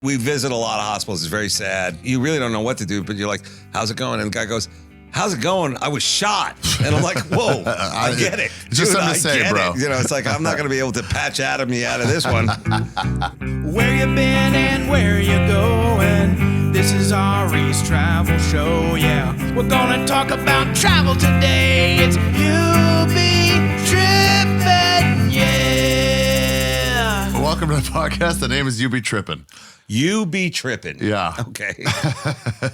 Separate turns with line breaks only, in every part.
We visit a lot of hospitals. It's very sad. You really don't know what to do, but you're like, how's it going? And the guy goes, how's it going? I was shot. And I'm like, whoa, I get it.
Just something to say, bro.
You know, it's like, I'm not going to be able to patch me out of this one.
Where you been and where you going? This is Ari's travel show, yeah. We're gonna talk about travel today. It's You Be Trippin, yeah.
Welcome to the podcast. The name is You Be Trippin.
You Be Trippin.
Yeah.
Okay.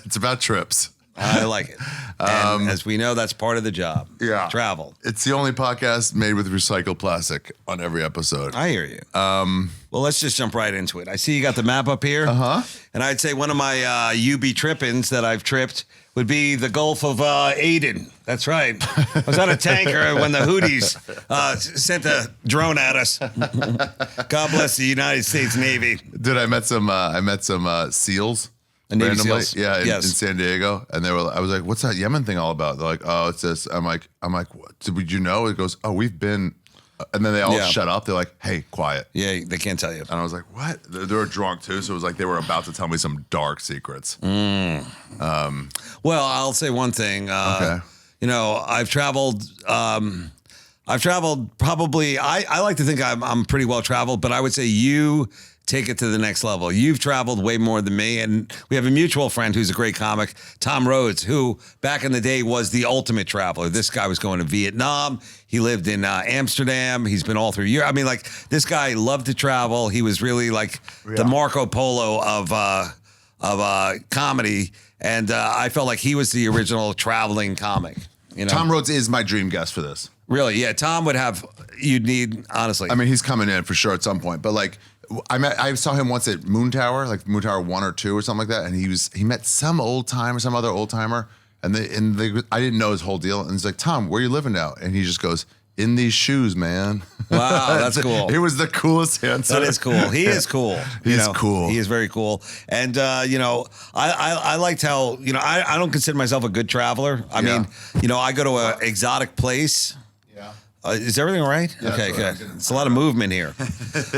It's about trips.
I like it. And as we know, that's part of the job.
Yeah.
Travel.
It's the only podcast made with recycled plastic on every episode.
I hear you. Well, let's just jump right into it. I see you got the map up here.
Uh-huh.
And I'd say one of my You Be Trippins that I've tripped would be the Gulf of Aden. That's right. I was on a tanker when the Houthis sent a drone at us. God bless the United States Navy.
Dude, I met some SEALs.
Navy
randomly.
SEALs?
Yeah, in
Yes.
San Diego. And I was like, what's that Yemen thing all about? They're like, oh, it's this. I'm like, what? Did you know? It goes, oh, we've been. And then they all shut up. They're like, hey, quiet.
Yeah, they can't tell you.
And I was like, what? They were drunk too. So it was like they were about to tell me some dark secrets.
Well, I'll say one thing.
Okay.
You know, I've traveled probably, I like to think I'm pretty well traveled, but I would say you take it to the next level. You've traveled way more than me. And we have a mutual friend who's a great comic, Tom Rhodes, who back in the day was the ultimate traveler. This guy was going to Vietnam. He lived in Amsterdam. He's been all through Europe. I mean, like, this guy loved to travel. He was really like the Marco Polo of comedy. And I felt like he was the original traveling comic. You know?
Tom Rhodes is my dream guest for this.
Really? Yeah. Tom would have, you'd need, honestly.
I mean, he's coming in for sure at some point, but like, I saw him once at Moon Tower, like Moon Tower 1 or 2 or something like that, and he met some other old timer, and I didn't know his whole deal, and he's like, Tom, where you living now? And he just goes, in these shoes, man.
Wow, that's cool.
It was the coolest answer.
That is cool. He is cool.
He's cool.
He is very cool. And, you know, I liked how, you know, I don't consider myself a good traveler. I mean, you know, I go to an exotic place. Yeah. Is everything all right?
Yeah,
okay,
good.
It's a lot of movement here.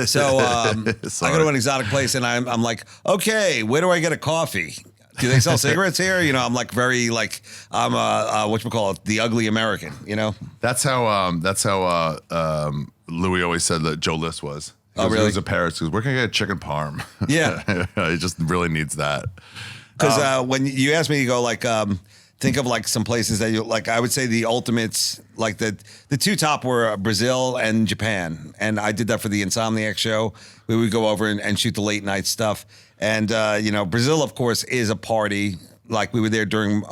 So I go to an exotic place and I'm like, okay, where do I get a coffee? Do they sell cigarettes here? You know, I'm like very like I'm whatchamacallit, the ugly American, you know?
That's how Louis always said that Joe List was.
Oh, really?
He was a Paris. He goes, where can I get a chicken parm?
Yeah.
He just really needs that.
Because when you ask me, you go like, think of like some places that you like. I would say the ultimates, like the two top were Brazil and Japan, and I did that for the Insomniac show. We would go over and shoot the late night stuff, and you know, Brazil of course is a party. Like we were there during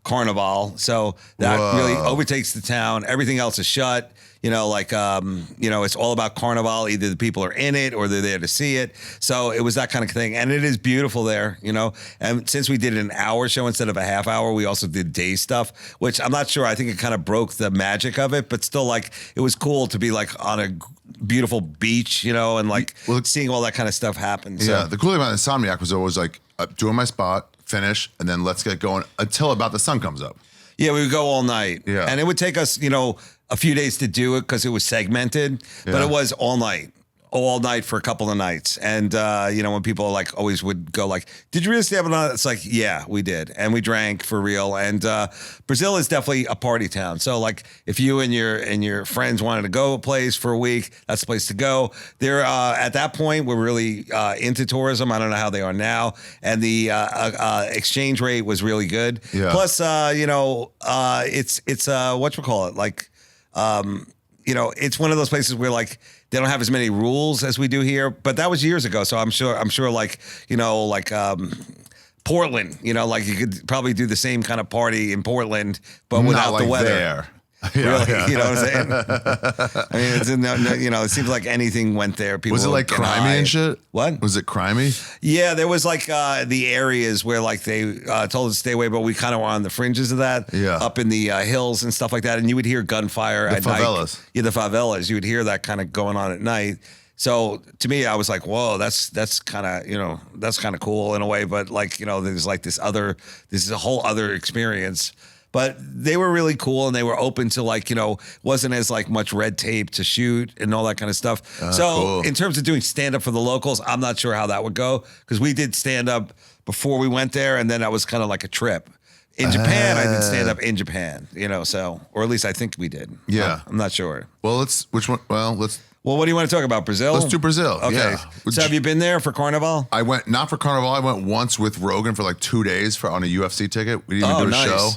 Carnival, so that really overtakes the town. Everything else is shut. You know, like, you know, it's all about Carnival. Either the people are in it or they're there to see it. So it was that kind of thing. And it is beautiful there, you know. And since we did an hour show instead of a half hour, we also did day stuff, which I'm not sure. I think it kind of broke the magic of it. But still, like, it was cool to be, like, on a beautiful beach, you know, and, like, seeing all that kind of stuff happen. So.
Yeah, the cool thing about Insomniac was always, like, doing my spot, finish, and then let's get going until about the sun comes up.
Yeah, we would go all night. Yeah. And it would take us, you know, a few days to do it because it was segmented, but it was all night for a couple of nights. And, you know, when people like always would go like, did you really stay up on it? It's like, yeah, we did. And we drank for real. And Brazil is definitely a party town. So like if you and your friends wanted to go a place for a week, that's the place to go. They're at that point, we're really into tourism. I don't know how they are now. And the exchange rate was really good. Yeah. Plus, you know, it's whatchamacallit, like, you know, it's one of those places where like they don't have as many rules as we do here, but that was years ago. So I'm sure like, you know, like, Portland, you know, like you could probably do the same kind of party in Portland, but without
like
the weather.
There.
Really, you know what I'm saying? I mean, it's you know, it seems like anything went there. People
was it like crimey and shit?
What
was it crimey?
Yeah, there was like the areas where like they told us to stay away, but we kind of were on the fringes of that. Yeah, up in the hills and stuff like that, and you would hear gunfire at
favelas.
night. Yeah, the favelas. You would hear that kind of going on at night. So to me, I was like, whoa, that's kind of, you know, that's kind of cool in a way, but like, you know, there's like this is a whole other experience. but they were really cool and they were open to like, wasn't as like much red tape to shoot and all that kind of stuff. So
cool.
in terms of doing stand up for the locals, I'm not sure how that would go because we did stand up before we went there. And then that was kind of like a trip. In Japan, I did stand up in Japan, so, or at least I think we did.
Yeah.
I'm not sure.
Well, let's. Well,
what do you want to talk about? Brazil?
Let's do Brazil.
Okay.
Yeah.
So have you been there for Carnival?
I went, not for Carnival. I went once with Rogan for like 2 days on a UFC ticket. We didn't even do a show.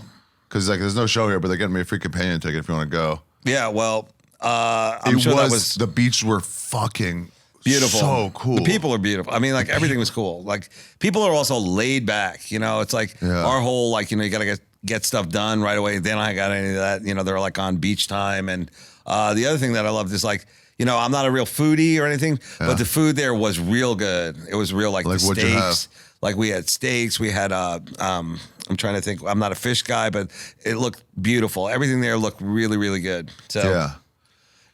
Because like there's no show here, but they're getting me a free companion ticket if you want to go.
Yeah, well, I'm sure that was
the beaches were fucking
beautiful.
So cool.
The people are beautiful. I mean, like everything was cool. Like people are also laid back. It's like our whole like you gotta get stuff done right away. They don't got any of that. They're like on beach time. And the other thing that I loved is like I'm not a real foodie or anything, but the food there was real good. It was real like the
what'd you have?
steaks. Like we had steaks. We had I'm trying to think. I'm not a fish guy, but it looked beautiful. Everything there looked really really good. So
yeah.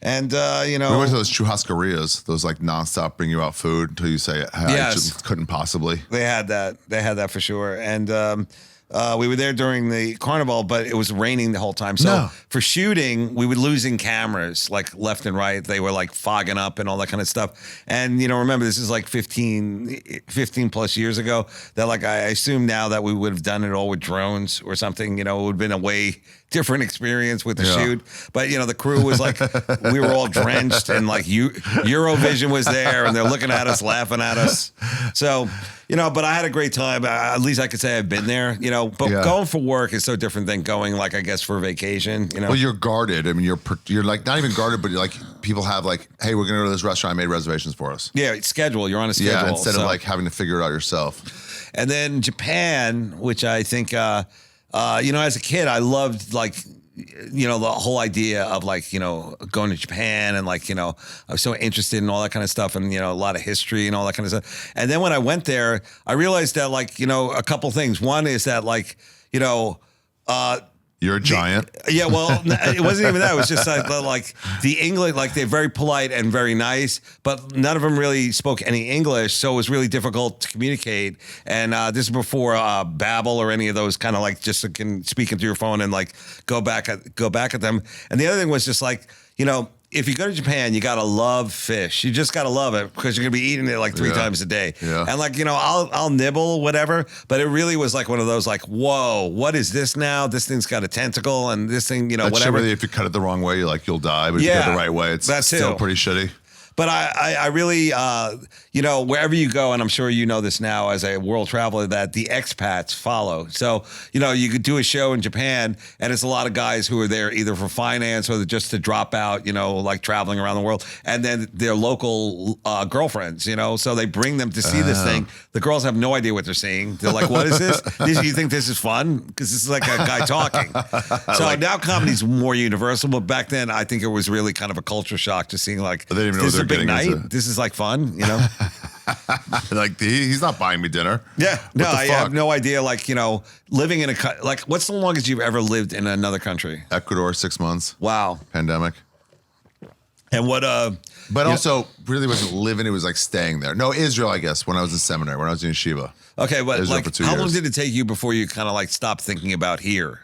And,
we went to those churrascarias, those like nonstop bring you out food until you say, hey, I just couldn't possibly.
They had that for sure. And we were there during the Carnival, but it was raining the whole time. So for shooting, we were losing cameras like left and right. They were like fogging up and all that kind of stuff. And, remember, this is like 15 plus years ago that like I assume now that we would have done it all with drones or something. It would have been a way different experience with the shoot. But, the crew was like, we were all drenched and like Eurovision was there and they're looking at us, laughing at us. So, but I had a great time. At least I could say I've been there, but going for work is so different than going like, I guess for vacation, Well,
you're guarded. I mean, you're like not even guarded, but you're like people have like, hey, we're going to go to this restaurant. I made reservations for us.
Yeah. Schedule. You're on a schedule.
Yeah. Instead of like having to figure it out yourself.
And then Japan, which I think, as a kid, I loved like, the whole idea of like, going to Japan and like, I was so interested in all that kind of stuff and, a lot of history and all that kind of stuff. And then when I went there, I realized that like, a couple things. One is that like,
you're a giant.
Well, it wasn't even that. It was just like the English, like they're very polite and very nice, but none of them really spoke any English. So it was really difficult to communicate. And this is before Babbel or any of those kind of like just speaking through your phone and like go back at them. And the other thing was just like, if you go to Japan, you got to love fish. You just got to love it because you're going to be eating it like 3 times a day.
Yeah.
And like, I'll nibble, whatever. But it really was like one of those like, whoa, what is this now? This thing's got a tentacle and this thing, whatever.
Really, if you cut it the wrong way, you'll die. But if you cut it the right way, it's still pretty shitty.
But I really, wherever you go, and I'm sure you know this now as a world traveler, that the expats follow. So, you could do a show in Japan, and it's a lot of guys who are there either for finance or just to drop out, like traveling around the world. And then their local girlfriends, so they bring them to see this thing. The girls have no idea what they're seeing. They're like, what is this? You think this is fun? Because this is like a guy talking. So now comedy's more universal, but back then I think it was really kind of a culture shock to seeing like,
they didn't even know
a big night. This is like fun,
like he's not buying me dinner.
Yeah, no, I have no idea. Like living in what's the longest you've ever lived in another country?
Ecuador, 6 months.
Wow,
pandemic.
And what?
But also really wasn't living. It was like staying there. No, Israel, I guess. When I was in seminary, when I was in yeshiva.
Okay, but
Israel
like,
for 2
how
years.
long did it take you before you kind of like stopped thinking about here?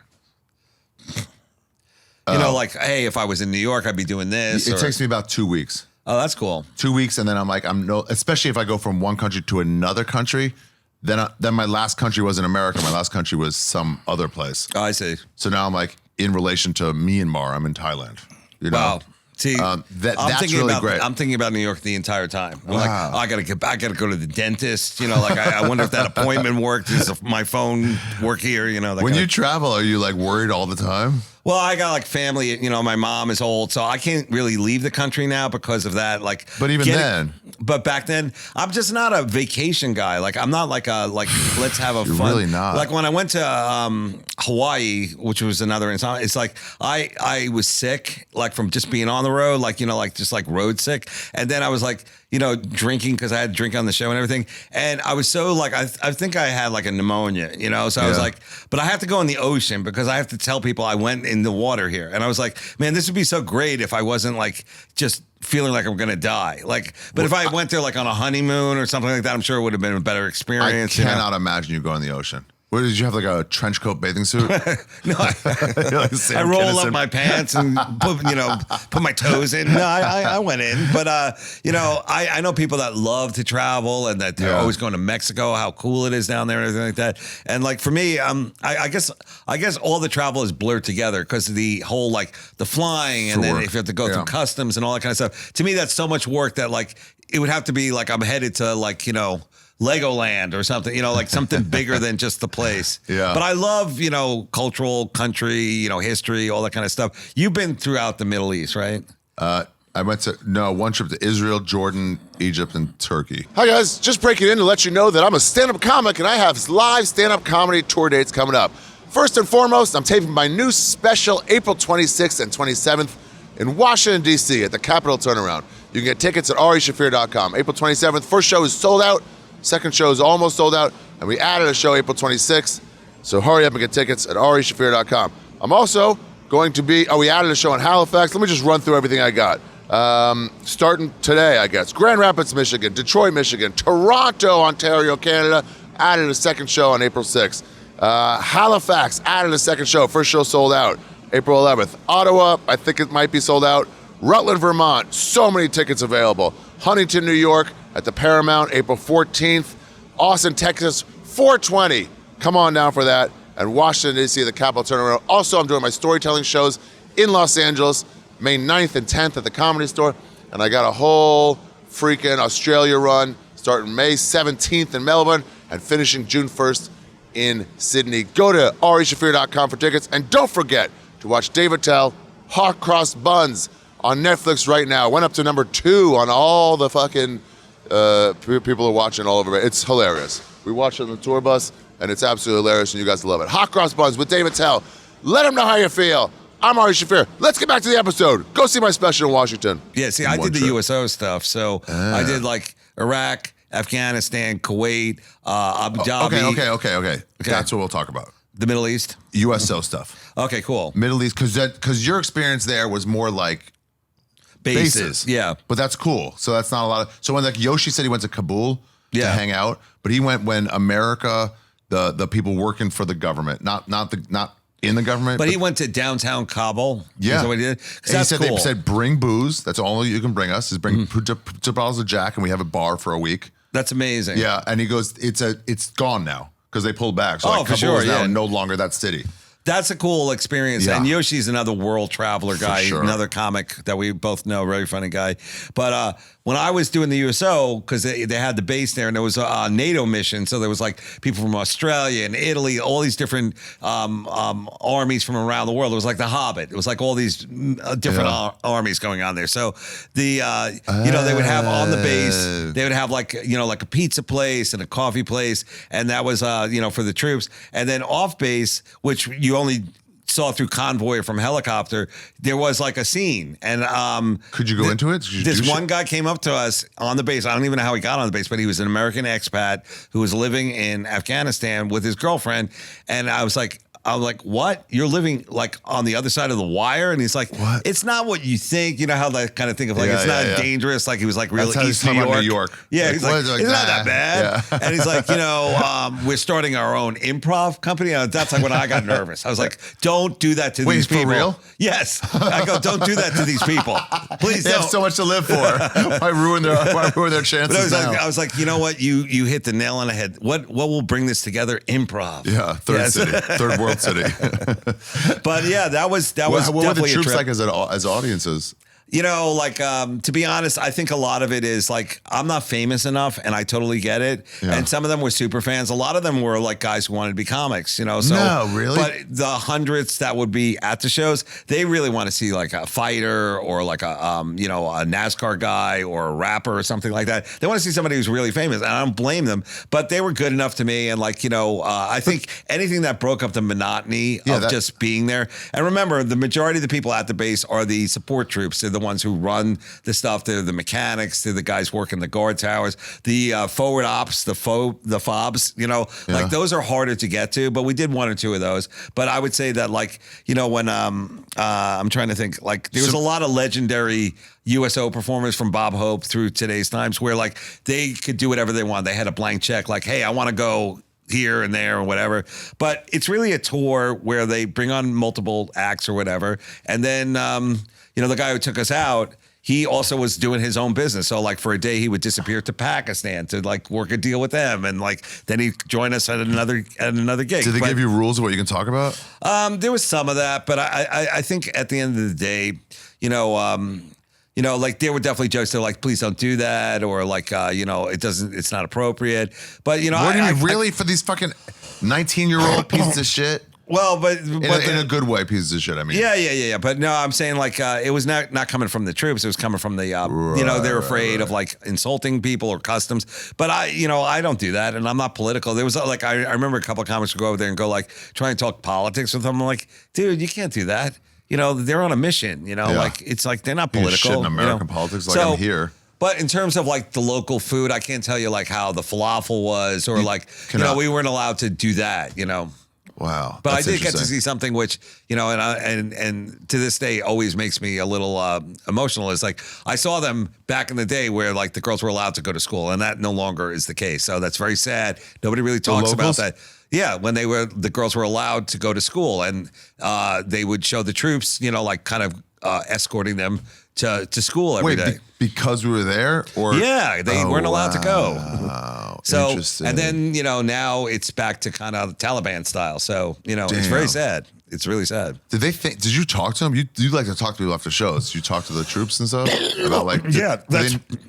Like, hey, if I was in New York, I'd be doing this.
It takes me about 2 weeks.
Oh, that's cool.
2 weeks, and then I'm like, especially if I go from one country to another country, then my last country wasn't America. My last country was some other place.
Oh, I see.
So now I'm like, in relation to Myanmar, I'm in Thailand.
Wow. See,
that's really great.
I'm thinking about New York the entire time. I'm
Wow.
like, I gotta get back. I gotta go to the dentist. Like I wonder if that appointment worked. Does my phone work here?
When you travel, are you like worried all the time?
Well, I got like family, my mom is old, so I can't really leave the country now because of that. Like, but back then, I'm just not a vacation guy. Like, I'm not like let's have a
You're
fun.
Really not.
Like when I went to Hawaii, which was another instance, it's like I was sick, like from just being on the road, like just like road sick, and then I was like, drinking because I had to drink on the show and everything, and I was so like I think I had like a pneumonia, so I was like, but I have to go in the ocean because I have to tell people I went in the water here, and I was like, man, this would be so great if I wasn't like just feeling like I'm gonna die, like. But if I went there like on a honeymoon or something like that, I'm sure it would have been a better experience.
I cannot imagine you going in the ocean. What did you have, like a trench coat bathing suit?
No, I roll up my pants and put my toes in. No, I went in, but I know people that love to travel and that they're always going to Mexico. How cool it is down there and everything like that. And like for me, I guess all the travel is blurred together because of the whole like the flying and then if you have to go through customs and all that kind of stuff. To me, that's so much work that like it would have to be like I'm headed to like Legoland or something, like something bigger than just the place.
Yeah.
But I love, cultural, country, history, all that kind of stuff. You've been throughout the Middle East, right?
I went to, one trip to Israel, Jordan, Egypt, and Turkey.
Hi guys, just breaking in to let you know that I'm a stand-up comic and I have live stand-up comedy tour dates coming up. First and foremost, I'm taping my new special April 26th and 27th in Washington, D.C. at the Capitol Turnaround. You can get tickets at arishaffir.com. April 27th, first show is sold out. Second show is almost sold out, and we added a show April 26th, so hurry up and get tickets at arishaffir.com. I'm also going to be, we added a show in Halifax. Let me just run through everything I got. Starting today, I guess. Grand Rapids, Michigan, Detroit, Michigan, Toronto, Ontario, Canada, added a second show on April 6th. Halifax, added a second show. First show sold out, April 11th. Ottawa, I think it might be sold out. Rutland, Vermont, so many tickets available. Huntington, New York, at the Paramount, April 14th. Austin, Texas, 420. Come on down for that. And Washington, D.C. at the Capitol Turnaround. Also, I'm doing my storytelling shows in Los Angeles, May 9th and 10th at the Comedy Store. And I got a whole freaking Australia run starting May 17th in Melbourne and finishing June 1st in Sydney. Go to arishaffir.com for tickets. And don't forget to watch Dave Attell, Hot Cross Buns on Netflix right now. Went up to number 2 on all the fucking people are watching all over it. It's hilarious. We watched it on the tour bus, and it's absolutely hilarious, and you guys love it. Hot Cross Buns with Dave Attell. Let them know how you feel. I'm Ari Shaffir. Let's get back to the episode. Go see my special in Washington.
Yeah, see, I did the USO stuff. So I did like Iraq, Afghanistan, Kuwait, Abu Dhabi.
Okay. That's what we'll talk about.
The Middle East?
USO stuff.
Okay, cool.
Middle East, because your experience there was more like bases.
Yeah.
But that's cool. So that's not a lot of, so when like Yoshi said he went to Kabul to hang out, but he went when America, the people working for the government, not in the government.
But he went to downtown Kabul.
Yeah.
Is that what he did?
And he said, they said, bring booze. That's all you can bring us is bring 2 bottles of Jack, and we have a bar for a week.
That's amazing.
Yeah. And he goes, it's gone now because they pulled back. So
for
Kabul
sure,
is now no longer that city.
That's a cool experience.
Yeah.
And Yoshi's another world traveler guy, another comic that we both know, very funny guy. But when I was doing the USO, because they had the base there and there was a NATO mission. So there was like people from Australia and Italy, all these different armies from around the world. It was like the Hobbit. It was like all these different armies going on there. So they would have on the base, they would have like a pizza place and a coffee place. And that was, for the troops. And then off base, which you only saw through convoy or from helicopter, there was like a scene. And
could you go into it?
This one guy came up to us on the base. I don't even know how he got on the base, but he was an American expat who was living in Afghanistan with his girlfriend. And I was like, what? You're living like on the other side of the wire? And he's like, what? It's not what you think. You know how that kind of think of like, it's not dangerous. Like he was like really East New York. Yeah. He's like, it's not that bad. Yeah. And he's like, we're starting our own improv company. That's like when I got nervous. I was like, don't do that to these people.
For real?
Yes. I go, don't do that to these people. Please
they
don't.
have so much to live for. Why ruin their chances
I was like, you know what? You hit the nail on the head. What will bring this together? Improv.
Yeah. Third world city.
But yeah, that was
what
definitely
were the troops
a trip.
like as audiences?
To be honest, I think a lot of it is like, I'm not famous enough and I totally get it. Yeah. And some of them were super fans. A lot of them were like guys who wanted to be comics, So,
no, really?
But the hundreds that would be at the shows, they really want to see like a fighter or like a NASCAR guy or a rapper or something like that. They want to see somebody who's really famous, and I don't blame them, but they were good enough to me. And I think anything that broke up the monotony of just being there. And remember, the majority of the people at the base are the support troops. They're the ones who run the stuff. They're the mechanics. They're the guys working the guard towers, the forward ops, the fobs, like those are harder to get to, but we did 1 or 2 of those. But I would say that when I'm trying to think, like there was a lot of legendary USO performers from Bob Hope through today's times where like they could do whatever they want. They had a blank check like, hey, I want to go here and there or whatever. But it's really a tour where they bring on multiple acts or whatever. And then, the guy who took us out, he also was doing his own business. So like for a day he would disappear to Pakistan to like work a deal with them. And like, then he'd join us at another gig.
Did they give you rules of what you can talk about?
There was some of that, but I think at the end of the day, like there were definitely jokes that like, please don't do that. Or like, it's not appropriate. But,
what do you mean, really? For these fucking 19-year-old pieces of shit?
Well, but
in a good way, pieces of shit. I mean,
yeah. But no, I'm saying like it was not coming from the troops. It was coming from the they're afraid of like insulting people or customs. But I don't do that, and I'm not political. There was like I remember a couple of comics would go over there and go like try and talk politics with them. I'm like, dude, you can't do that. They're on a mission. Like it's like they're not political.
Shit in American politics, like I'm here.
But in terms of like the local food, I can't tell you like how the falafel was, or like we weren't allowed to do that.
Wow.
But I did get to see something which, and to this day always makes me a little emotional. Is like I saw them back in the day where like the girls were allowed to go to school, and that no longer is the case. So that's very sad. Nobody really talks about that. Yeah, when the girls were allowed to go to school, and they would show the troops, like kind of escorting them to school every day.
Because we were there? Or
yeah, they weren't allowed to go.
Wow.
So,
Interesting.
and then, now it's back to kind of Taliban style. So, it's very sad. It's really sad.
Did you talk to them? You like to talk to people after shows. You talk to the troops and stuff about like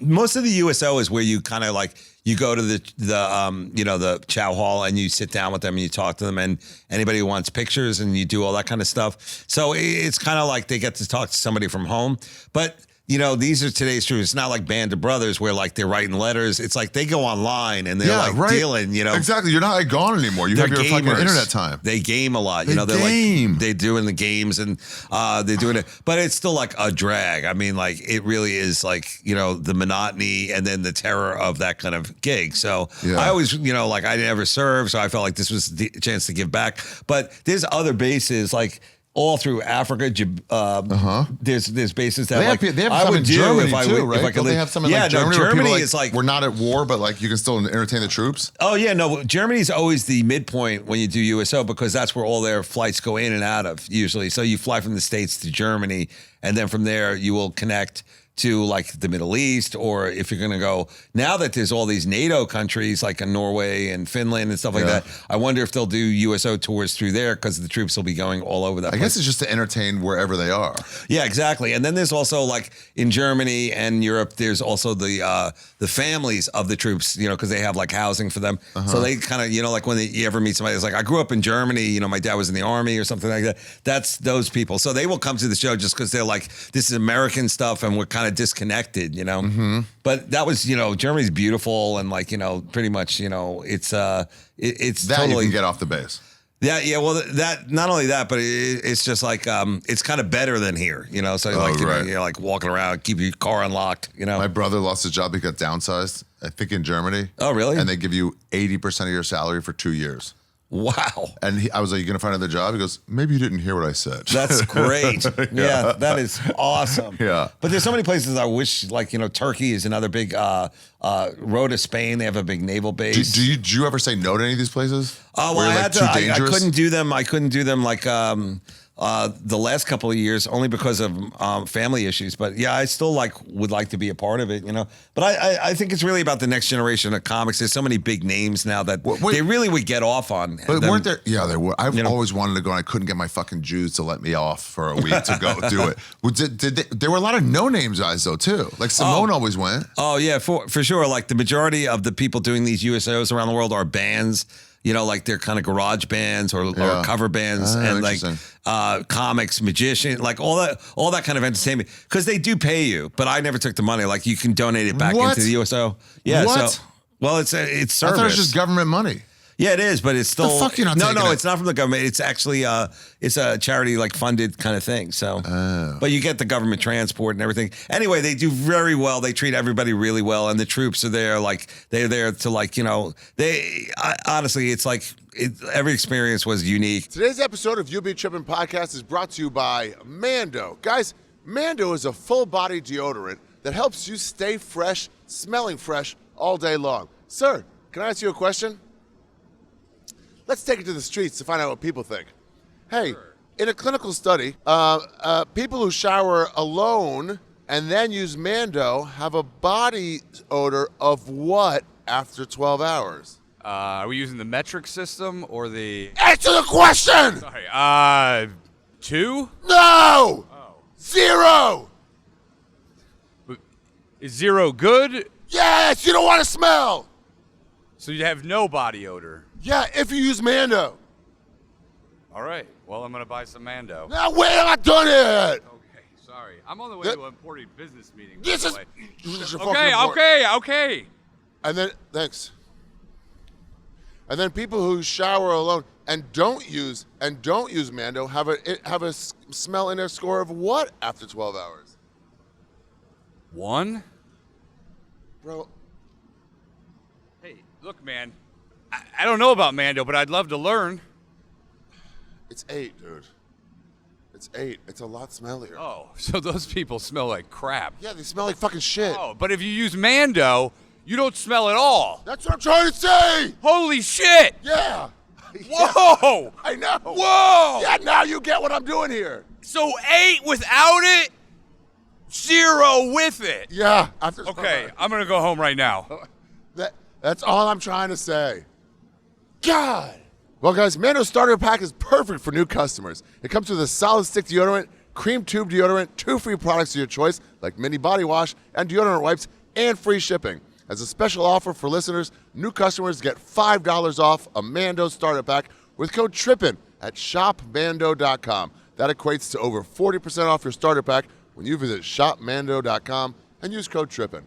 most of the USO is where you kind of like you go to the chow hall and you sit down with them and you talk to them, and anybody who wants pictures, and you do all that kind of stuff. So it's kind of like they get to talk to somebody from home, but. These are today's troops. It's not like Band of Brothers where like they're writing letters. It's like they go online and they're dealing,
Exactly. You're not like gone anymore. You have your fucking internet time.
They game a lot.
They're
like they're doing the games, and they're doing it. But it's still like a drag. I mean, like it really is like, the monotony and then the terror of that kind of gig. So I always, like I never served, so I felt like this was the chance to give back. But there's other bases like all through Africa, there's bases that
they have some in Germany too, right? They have some in Germany.
Germany
like,
is like
we're not at war, but like you can still entertain the troops.
Oh yeah, no, Germany's always the midpoint when you do USO because that's where all their flights go in and out of usually. So you fly from the States to Germany, and then from there you will connect to like the Middle East, or if you're going to go, now that there's all these NATO countries like in Norway and Finland and stuff like that, I wonder if they'll do USO tours through there because the troops will be going all over that place.
I guess it's just to entertain wherever they are.
Yeah, exactly. And then there's also like in Germany and Europe, there's also the families of the troops, because they have like housing for them. So they kind of, like when you ever meet somebody that's like, I grew up in Germany, my dad was in the army or something like that. That's those people. So they will come to the show just because they're like, this is American stuff and we're kind of disconnected, But that was, Germany's beautiful and like, pretty much, it's
that
totally
you can get off the base.
Yeah. Well, that not only that, but it's just like it's kind of better than here, So you're like walking around, keep your car unlocked,
My brother lost his job. He got downsized. I think in Germany.
Oh, really?
And they give you 80% of your salary for 2 years.
Wow.
And I was like, you going to find another job? He goes, maybe you didn't hear what I said.
That's great. Yeah, that is awesome.
Yeah.
But there's so many places I wish, like, Turkey is another big road to Spain. They have a big naval base.
Do you ever say no to any of these places?
Oh, well, I had to. I couldn't do them. I couldn't do them like the last couple of years only because of family issues. But yeah, I still would like to be a part of it, But I think it's really about the next generation of comics. There's so many big names now that they really would get off on.
But weren't there? Yeah, there were. I've always wanted to go, and I couldn't get my fucking Jews to let me off for a week to go do it. There were a lot of no-names guys though too. Like Simone always went.
Oh yeah, for sure. Like the majority of the people doing these USOs around the world are bands. Like they're kind of garage bands or cover bands and like comics, magician, like all that kind of entertainment. Because they do pay you, but I never took the money. Like you can donate it back into the USO. Yeah.
What?
So, well, it's service.
I thought it was just government money.
Yeah, it is, but it's still.
The fuck you're not taking it?
It's not from the government. It's actually it's a charity funded kind of thing. So, but you get the government transport and everything. Anyway, they do very well. They treat everybody really well, and the troops are there. Like they're there to honestly, it's like every experience was unique.
Today's episode of You Be Trippin podcast is brought to you by Mando. Guys, Mando is a full body deodorant that helps you stay fresh, smelling fresh all day long. Sir, can I ask you a question? let's take it to the streets to find out what people think. Hey, in a clinical study, people who shower alone and then use Mando have a body odor of what after 12 hours?
Are we using the metric system or the...
Answer the question!
Sorry, 2?
No! 0!
Is 0 good?
Yes, you don't want to smell!
So you have no body odor.
Yeah, if you use Mando.
All right. Well, I'm going to buy some Mando.
No, wait, I'm not done yet!
Okay, sorry. I'm on the way to an important business meeting. by
This
the
is...
way.
This is
Okay,
fucking important.
okay.
And then, thanks. And then people who shower alone and don't use Mando have a smell in their score of what after 12 hours?
1?
Bro,
Hey, look, man. I don't know about Mando, but I'd love to learn.
it's 8, dude. It's 8. It's a lot smellier.
Oh, so those people smell like crap.
Yeah, they smell like fucking shit.
Oh, but if you use Mando, you don't smell at all.
That's what I'm trying to say.
Holy shit!
Yeah.
Whoa!
I know.
Whoa!
Yeah, now you get what I'm doing here.
So 8 without it, 0 with it.
Yeah. After
Okay, I'm gonna go home right now.
That's all I'm trying to say. God. Well, guys, Mando Starter Pack is perfect for new customers. It comes with a solid stick deodorant, cream tube deodorant, 2 free products of your choice, like mini body wash and deodorant wipes, and free shipping. As a special offer for listeners, new customers get $5 off a Mando Starter Pack with code TRIPPIN at shopmando.com. That equates to over 40% off your starter pack when you visit shopmando.com and use code TRIPPIN.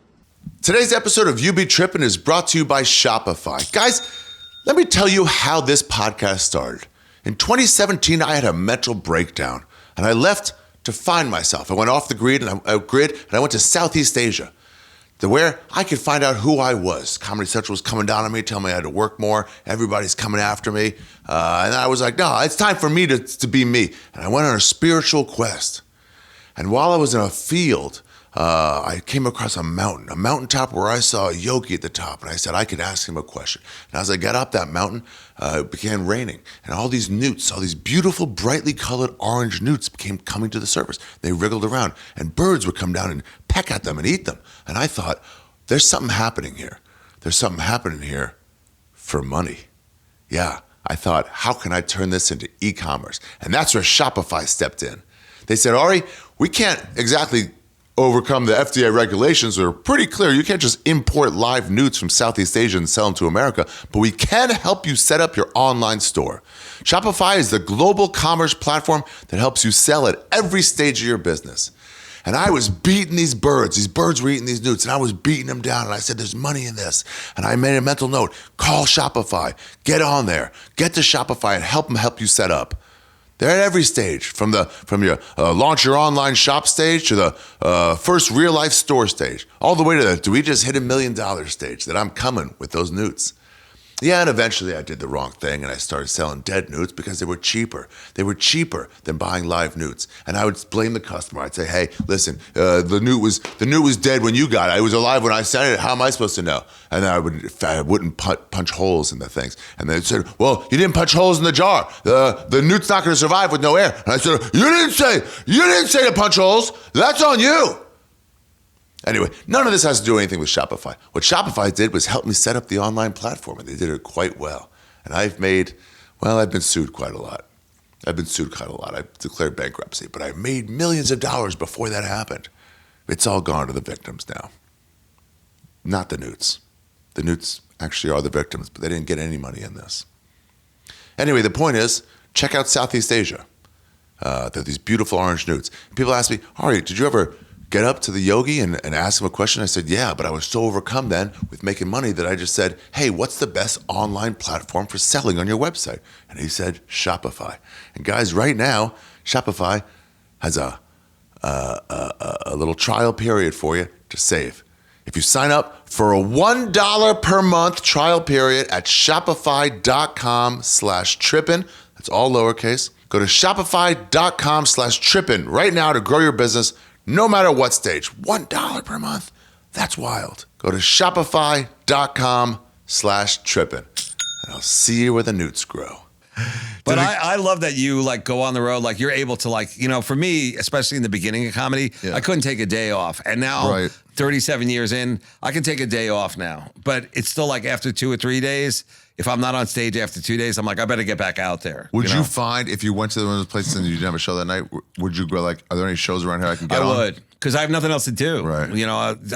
Today's episode of You Be Trippin is brought to you by Shopify. Guys, let me tell you how this podcast started. In 2017, I had a mental breakdown, and I left to find myself. I went off the grid, and I went to Southeast Asia, to where I could find out who I was. Comedy Central was coming down on me, telling me I had to work more. Everybody's coming after me. And I was like, no, it's time for me to be me. And I went on a spiritual quest. And while I was in a field, I came across a mountaintop where I saw a yogi at the top. And I said I could ask him a question. And as I got up that mountain, it began raining. And all these newts, all these beautiful, brightly colored orange newts came coming to the surface. They wriggled around. And birds would come down and peck at them and eat them. And I thought, there's something happening here. There's something happening here for money. Yeah, I thought, how can I turn this into e-commerce? And that's where Shopify stepped in. They said, Ari, we can't exactly overcome the FDA regulations that are pretty clear. You can't just import live newts from Southeast Asia and sell them to America, but we can help you set up your online store. Shopify is the global commerce platform that helps you sell at every stage of your business. And I was beating these birds. These birds were eating these newts, and I was beating them down. And I said, there's money in this. And I made a mental note, call Shopify, get on there, get to Shopify and help you set up. They're at every stage, from your launch your online shop stage to the first real life store stage, all the way to the do we just hit $1 million stage that I'm coming with those newts. Yeah, and eventually I did the wrong thing and I started selling dead newts because they were cheaper. They were cheaper than buying live newts. And I would blame the customer. I'd say, hey, listen, the newt was dead when you got it. It was alive when I sent it. How am I supposed to know? And I wouldn't punch holes in the things. And they said, well, you didn't punch holes in the jar. The newt's not going to survive with no air. And I said, you didn't say to punch holes. That's on you. Anyway, none of this has to do anything with Shopify. What Shopify did was help me set up the online platform, and they did it quite well. And I've been sued quite a lot. I've declared bankruptcy, but I made millions of dollars before that happened. It's all gone to the victims now. Not the newts. The newts actually are the victims, but they didn't get any money in this. Anyway, the point is, check out Southeast Asia. There are these beautiful orange newts. People ask me, Ari, did you ever get up to the yogi and ask him a question? I said, yeah, but I was so overcome then with making money that I just said, hey, what's the best online platform for selling on your website? And he said, Shopify. And guys, right now, Shopify has a little trial period for you to save. If you sign up for a $1 per month trial period at shopify.com/trippin, that's all lowercase. Go to shopify.com/trippin right now to grow your business no matter what stage. $1 per month. That's wild. Go to shopify.com/trippin. I'll see you where the newts grow.
But I love that you like go on the road. Like you're able to like, for me, especially in the beginning of comedy, I couldn't take a day off. And now 37 years in, I can take a day off now. But it's still like after 2 or 3 days, if I'm not on stage after 2 days, I'm like, I better get back out there.
Would you find if you went to one of those places and you didn't have a show that night, would you go like, are there any shows around here I can get on?
I would. Because I have nothing else to do.
Right.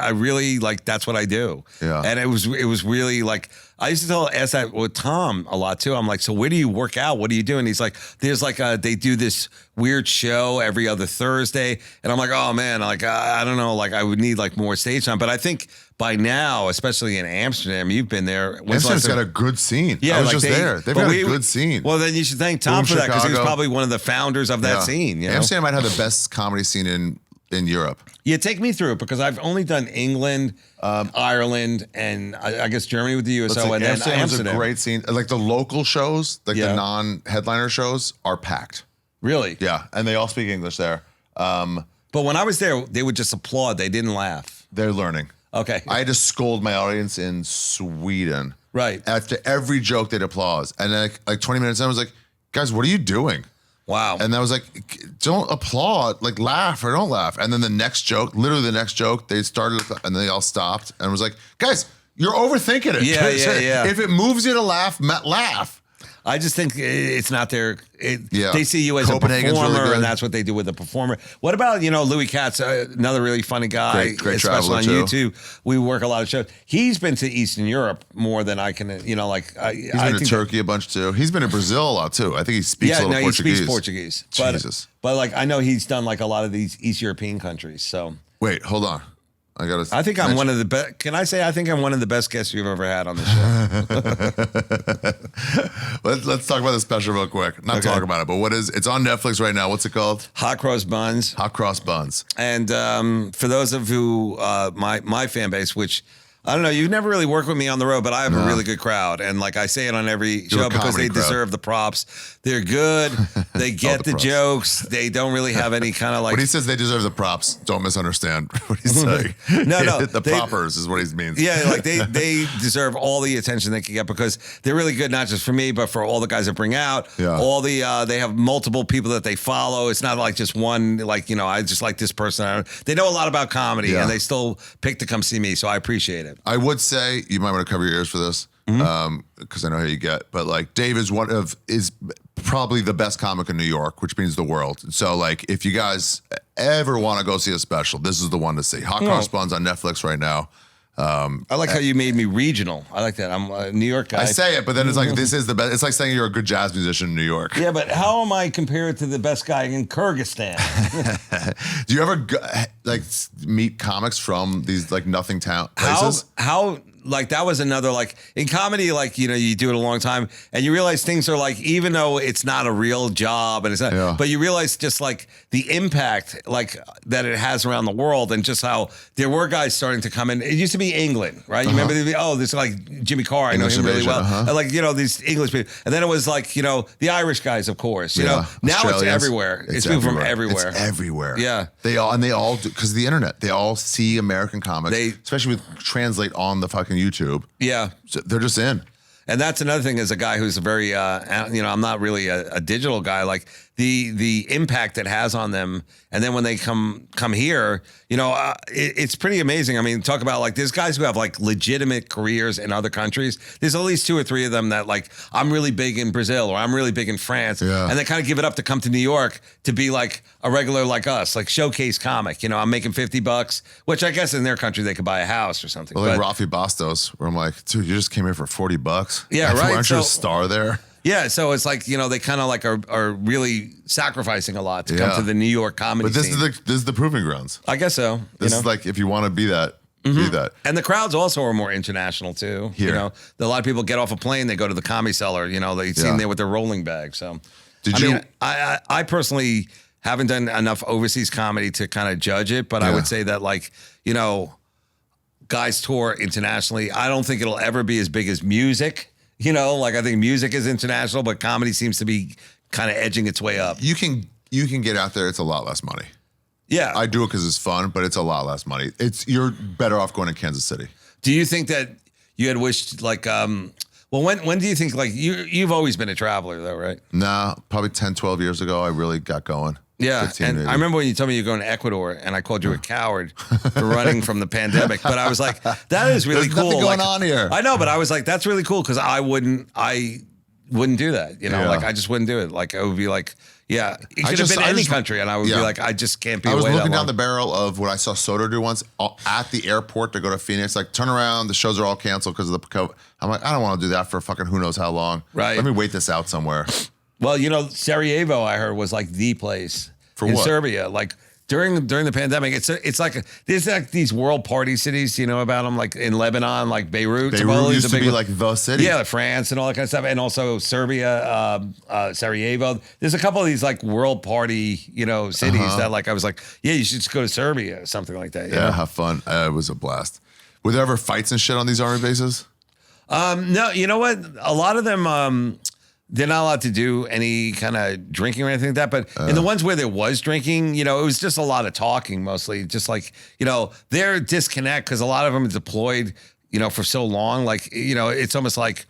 I really like that's what I do.
Yeah.
And it was really like I used to ask that with Tom a lot too. I'm like, so where do you work out? What do you do? And he's like, there's like they do this weird show every other Thursday. And I'm like, oh man, like I don't know, like I would need like more stage time. But I think by now, especially in Amsterdam, you've been there.
Amsterdam's got a good scene.
Yeah,
I was just there. They've got a good scene.
Well, then you should thank Tom for that because he was probably one of the founders of that scene.
Amsterdam might have the best comedy scene in Europe.
Yeah, take me through it because I've only done England, Ireland, and I guess Germany with the USO, and then Amsterdam.
Amsterdam's a great scene. Like the local shows, like the non-headliner shows, are packed.
Really?
Yeah, and they all speak English there.
But when I was there, they would just applaud. They didn't laugh.
They're learning.
Okay.
I had to scold my audience in Sweden.
Right.
After every joke, they'd applause. And then like 20 minutes in, I was like, guys, what are you doing?
Wow.
And I was like, don't applaud, like laugh or don't laugh. And then the next joke, literally the next joke, they started and then they all stopped and was like, guys, you're overthinking it.
Yeah.
If it moves you to laugh, laugh.
I just think it's not their.
Yeah.
They see you as a
Copenhagen's
performer,
really good.
and that's what they do with a performer. What about Louis Katz, another really funny guy,
great
especially on
traveler,
YouTube. We work a lot of shows. He's been to Eastern Europe more than I can.
He's been to Turkey a bunch too. He's been to Brazil a lot too. I think he speaks a little Portuguese.
He speaks Portuguese.
Jesus.
But like I know he's done like a lot of these East European countries. So
wait, hold on.
I think I'm one of the best. Can I say I think I'm one of the best guests you've ever had on the
show? Let's talk about the special real quick. Not talk about it, but it's on Netflix right now. What's it called?
Hot Cross Buns.
Hot Cross Buns.
And for those of you, my fan base, which I don't know, you've never really worked with me on the road, but I have a really good crowd. And like I say it on every show because they deserve the props. They're good. They get the jokes. They don't really have any kind of like.
When he says they deserve the props, don't misunderstand what he's saying.
No.
The proppers is what he means.
Yeah, like they deserve all the attention they can get because they're really good, not just for me, but for all the guys that bring out.
Yeah.
All the, they have multiple people that they follow. It's not like just one, like, I just like this person. They know a lot about comedy and they still pick to come see me. So I appreciate it.
I would say you might want to cover your ears for this because I know how you get. But like Dave is probably the best comic in New York, which means the world. So like if you guys ever want to go see a special, this is the one to see. Hot Cross Buns on Netflix right now.
I like how you made me regional. I like that. I'm a New York guy.
I say it, but then it's like this is the best. It's like saying you're a good jazz musician in New York.
Yeah, but how am I compared to the best guy in Kyrgyzstan?
Do you ever like meet comics from these like nothing town places?
How like that was another like in comedy, like you do it a long time and you realize things are like even though it's not a real job and it's not, but you realize just like the impact like that it has around the world and just how there were guys starting to come in. It used to be England, right? You remember this like Jimmy Carr, I know him really well. And like these English people, and then it was like the Irish guys, of course. Now it's everywhere. It's people from everywhere.
It's everywhere.
Yeah,
they all do because of the internet. They all see American comics, especially with Translate on the fucking YouTube.
Yeah.
So they're just in.
And that's another thing as a guy who's a very, I'm not really a digital guy, like the impact it has on them. And then when they come here, it's pretty amazing. I mean, talk about like there's guys who have like legitimate careers in other countries. There's at least 2 or 3 of them that like, I'm really big in Brazil or I'm really big in France.
Yeah.
And they kind of give it up to come to New York to be like a regular like us, like showcase comic. I'm making $50, which I guess in their country they could buy a house or something.
Well, like Rafi Bastos, where I'm like, dude, you just came here for $40.
Yeah, right.
Aren't you a star there?
Yeah, so it's like they kind of like are really sacrificing a lot to come to the New York comedy scene.
But this is the proving grounds.
I guess so.
This is like if you want to be that, be that.
And the crowds also are more international too.
Here.
A lot of people get off a plane, they go to the Comedy Cellar. They see them there with their rolling bag. So, I personally haven't done enough overseas comedy to kind of judge it, but I would say that like guys tour internationally. I don't think it'll ever be as big as music. Like I think music is international, but comedy seems to be kind of edging its way up.
You can get out there. It's a lot less money.
Yeah,
I do it because it's fun, but it's a lot less money. You're better off going to Kansas City.
Do you think that you had wished like Well, when do you think, like, you've always been a traveler though, right?
Nah, probably 10, 12 years ago, I really got going.
Yeah,
15
and
maybe.
I remember when you told me you're going to Ecuador, and I called you a coward for running from the pandemic. But I was like, that is really
There's
cool.
nothing going
like,
on here.
I know, but I was like, that's really cool because I wouldn't do that. You know,
Yeah.
like I just wouldn't do it. Like I would be like, yeah, it
I
could have
just-
been
I
any
just-
country, and I would
yeah.
be like, I just can't be.
I was
away
looking
that
down the
long.
barrel of what I saw Soder do once at the airport to go to Phoenix. Like, turn around, the shows are all canceled because of the COVID. I'm like, I don't want to do that for fucking who knows how long.
Right.
Let me wait this out somewhere.
Well, you know, Sarajevo, I heard, was like the place
For
in
what?
Serbia. Like during the pandemic, it's like there's like these world party cities. You know about them, like in Lebanon, like Beirut.
Beirut
Tripoli is
used
a
to
big
be
one.
like the city.
Yeah, France and all that kind of stuff, and also Serbia, Sarajevo. There's a couple of these like world party, you know, cities that like I was like, yeah, you should just go to Serbia, or something like that. You
Yeah,
know?
have fun. It was a blast. Were there ever fights and shit on these army bases?
No, you know what? A lot of them, they're not allowed to do any kind of drinking or anything like that. But in the ones where there was drinking, you know, it was just a lot of talking mostly. Just like, you know, they're disconnect because a lot of them are deployed, you know, for so long. Like, you know, it's almost like,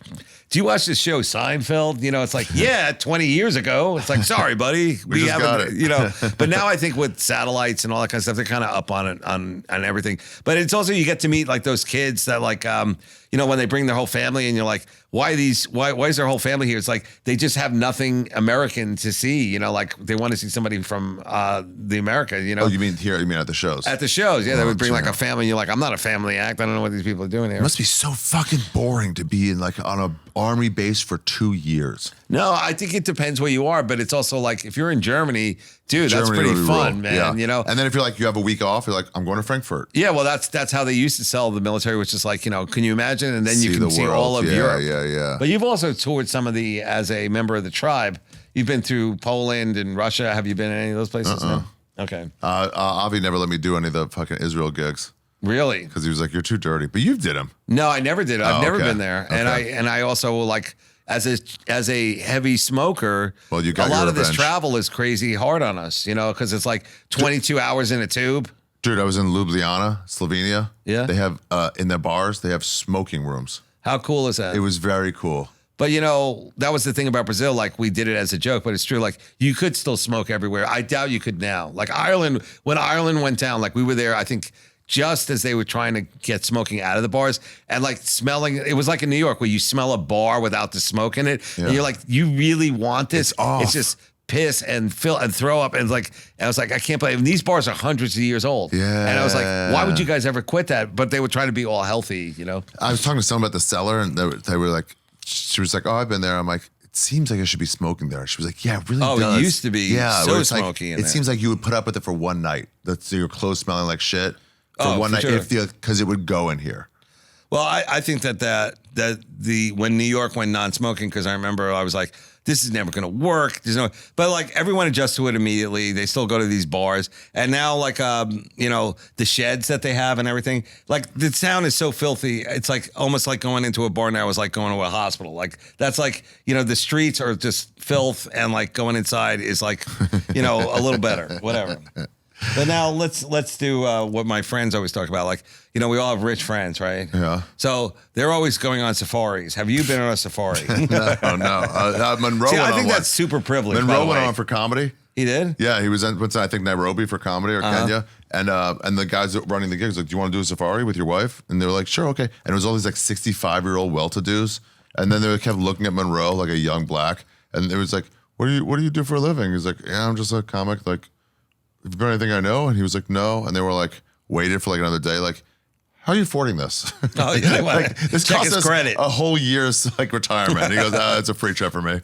do you watch this show Seinfeld? You know, it's like, yeah, 20 years ago. It's like, sorry, buddy,
We just got it.
you know. But now I think with satellites and all that kind of stuff, they're kind of up on it on everything. But it's also you get to meet like those kids that like, you know, when they bring their whole family and you're like, why is their whole family here? It's like they just have nothing American to see. You know, like they want to see somebody from the America. You know,
Oh, you mean here? You mean at the shows?
at the shows, yeah, they would bring like
yeah.
a family. And you're like, I'm not a family act. I don't know what these people are doing here.
It must be so fucking boring to be in like on a army base for 2 years.
No, I think it depends where you are, but it's also like if you're in Germany, dude, that's
Germany
pretty
would
fun,
rule.
man.
Yeah.
You know,
And then if you're like you have a week off, you're like, I'm going to Frankfurt.
yeah, well, that's how they used to sell the military, which is like, you know, can you imagine? And then you
See
can
the
see
world.
all of
Yeah,
Europe.
yeah.
But you've also toured some of the, as a member of the tribe, you've been through Poland and Russia. Have you been in any of those places? No? Okay.
Avi never let me do any of the fucking Israel gigs
Really?
because he was like, you're too dirty. But you did them.
No, I never did. I've
Oh,
never
okay.
been there.
Okay.
And I also like, as a heavy smoker,
Well, you got
a lot
your
of this
revenge.
travel is crazy hard on us, you know, because it's like 22 hours in a tube.
Dude, I was in Ljubljana, Slovenia.
Yeah.
They have, in their bars, they have smoking rooms.
How cool is that?
It was very cool.
But you know, that was the thing about Brazil. Like we did it as a joke, but it's true. Like you could still smoke everywhere. I doubt you could now. Like Ireland, when Ireland went down, like we were there, I think just as they were trying to get smoking out of the bars and like smelling, it was like in New York where you smell a bar without the smoke in it.
Yeah.
And you're like, you really want this?
It's off.
It's just piss and fill and throw up. And like, I was like, I can't believe these bars are hundreds of years old.
Yeah.
And I was like, why would you guys ever quit that? But they were trying to be all healthy, you know?
I was talking to someone about the cellar, and they were like, she was like, oh, I've been there. I'm like, it seems like I should be smoking there. She was like, yeah, it really
Oh, it
does.
used to be so
where it's like,
smoky in
it
there.
seems like you would put up with it for one night. That's your clothes smelling like shit for
Oh,
one
for
night,
sure.
because it would go in here.
Well, I think that when New York went non-smoking, because I remember I was like, this is never going to work. There's no, but like everyone adjusts to it immediately. They still go to these bars, and now like you know, the sheds that they have and everything. Like the town is so filthy. It's like almost like going into a bar now is like going to a hospital. Like that's like, you know, the streets are just filth, and like going inside is like, you know, a little better, whatever. But now let's do what my friends always talk about. Like, you know, we all have rich friends, right?
Yeah.
So they're always going on safaris. Have you been on a safari?
No. Monroe
See,
went
I
on
think
one.
that's super privileged. by
Monroe
the
went
way.
on for comedy.
He did?
Yeah, he was went to, I think, Nairobi for comedy or Kenya. And the guys that running the gigs like, do you want to do a safari with your wife? And they were like, sure, okay. And it was all these like 65-year-old well-to-dos. And then they kept looking at Monroe like a young black. And it was like, what do you do for a living? He's like, yeah, I'm just a comic. Like, have you got anything I know? And he was like, no. And they were like, waited for like another day. Like, how are you affording this?
Oh, yeah.
Like, this
Check
cost
his
us
credit.
a whole year's like retirement. He goes, it's a free trip for me.